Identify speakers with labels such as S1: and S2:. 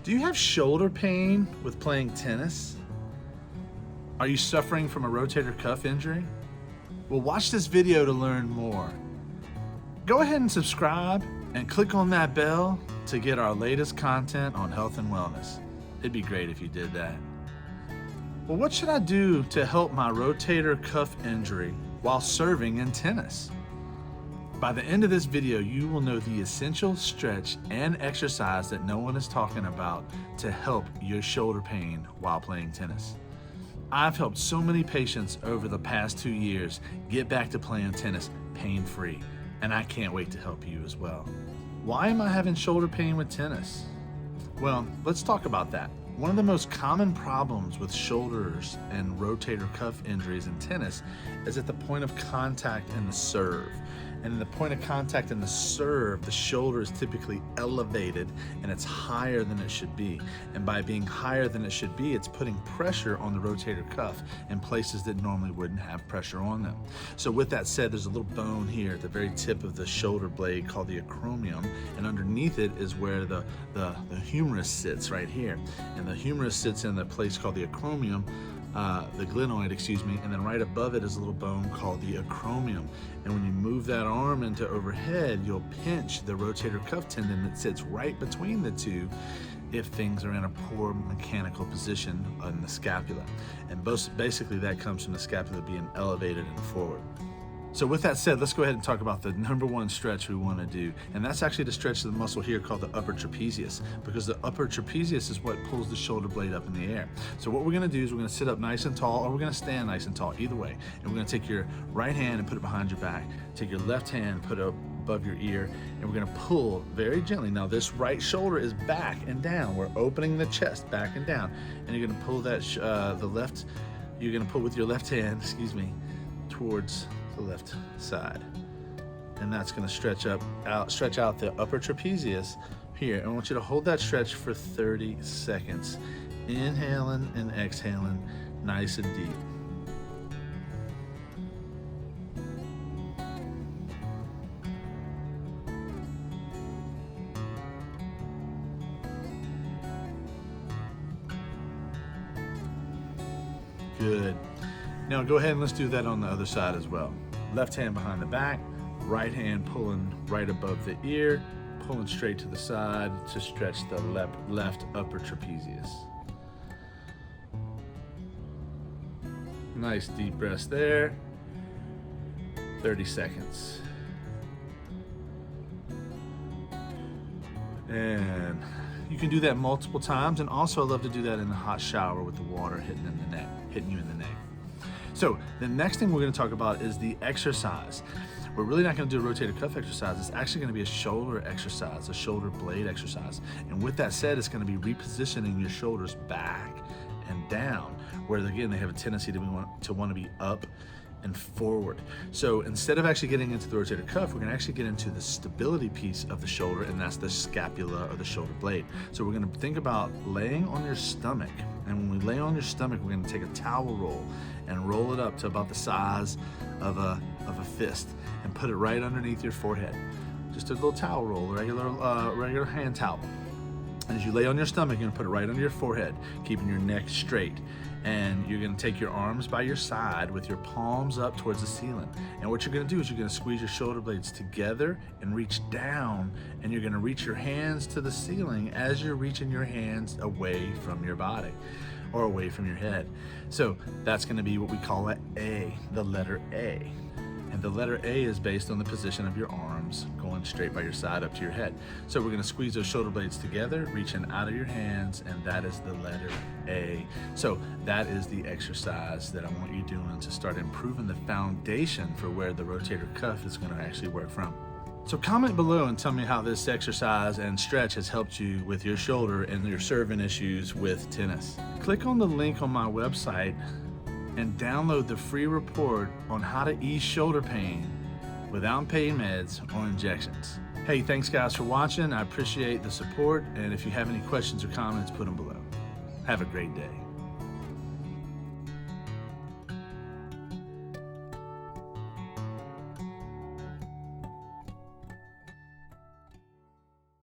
S1: Do you have shoulder pain with playing tennis? Are you suffering from a rotator cuff injury? Well, watch this video to learn more. Go ahead and subscribe and click on that bell to get our latest content on health and wellness. It'd be great if you did that. Well, what should I do to help my rotator cuff injury while serving in tennis? By the end of this video, you will know the essential stretch and exercise that no one is talking about to help your shoulder pain while playing tennis. I've helped so many patients over the past 2 years get back to playing tennis pain-free, and I can't wait to help you as well. Why am I having shoulder pain with tennis? Well, let's talk about that. One of the most common problems with shoulders and rotator cuff injuries in tennis is at the point of contact in the serve. And the point of contact in the serve, the shoulder is typically elevated and it's higher than it should be. And by being higher than it should be, it's putting pressure on the rotator cuff in places that normally wouldn't have pressure on them. So with that said, there's a little bone here at the very tip of the shoulder blade called the acromion, and underneath it is where the humerus sits right here. And the humerus sits in the place called the acromion, the glenoid, and then right above it is a little bone called the acromion. And when you move that arm into overhead, you'll pinch the rotator cuff tendon that sits right between the two if things are in a poor mechanical position on the scapula. And basically that comes from the scapula being elevated and forward. So with that said, let's go ahead and talk about the number one stretch we want to do. And that's actually the stretch of the muscle here called the upper trapezius, because the upper trapezius is what pulls the shoulder blade up in the air. So what we're going to do is we're going to sit up nice and tall, or we're going to stand nice and tall, either way. And we're going to take your right hand and put it behind your back. Take your left hand and put it above your ear, and we're going to pull very gently. Now this right shoulder is back and down. We're opening the chest back and down. And you're going to pull that, you're going to pull with your left hand, towards the left side, and that's going to stretch out the upper trapezius here. And I want you to hold that stretch for 30 seconds, inhaling and exhaling nice and deep. Good. Now go ahead and let's do that on the other side as well. Left hand behind the back, right hand pulling right above the ear, pulling straight to the side to stretch the left upper trapezius. Nice deep breaths there. 30 seconds. And you can do that multiple times, and also I love to do that in the hot shower with the water hitting you in the neck. So the next thing we're going to talk about is the exercise. We're really not going to do a rotator cuff exercise. It's actually going to be a shoulder exercise, a shoulder blade exercise. And with that said, it's going to be repositioning your shoulders back and down, where again, they have a tendency to want to be up and forward. So instead of actually getting into the rotator cuff, we're going to actually get into the stability piece of the shoulder, and that's the scapula or the shoulder blade. So we're going to think about laying on your stomach. And when we lay on your stomach, we're going to take a towel roll and roll it up to about the size of a fist and put it right underneath your forehead. Just a little towel roll, a regular hand towel. And as you lay on your stomach, you're going to put it right under your forehead, keeping your neck straight. And you're going to take your arms by your side with your palms up towards the ceiling. And what you're going to do is you're going to squeeze your shoulder blades together and reach down, and you're going to reach your hands to the ceiling as you're reaching your hands away from your body or away from your head. So that's going to be what we call an A, the letter A. And the letter A is based on the position of your arms going straight by your side up to your head. So we're going to squeeze those shoulder blades together, reaching out of your hands, and that is the letter A. So that is the exercise that I want you doing to start improving the foundation for where the rotator cuff is going to actually work from. So comment below and tell me how this exercise and stretch has helped you with your shoulder and your serving issues with tennis. Click on the link on my website and download the free report on how to ease shoulder pain without pain meds or injections. Hey, thanks guys for watching. I appreciate the support, and if you have any questions or comments, put them below. Have a great day.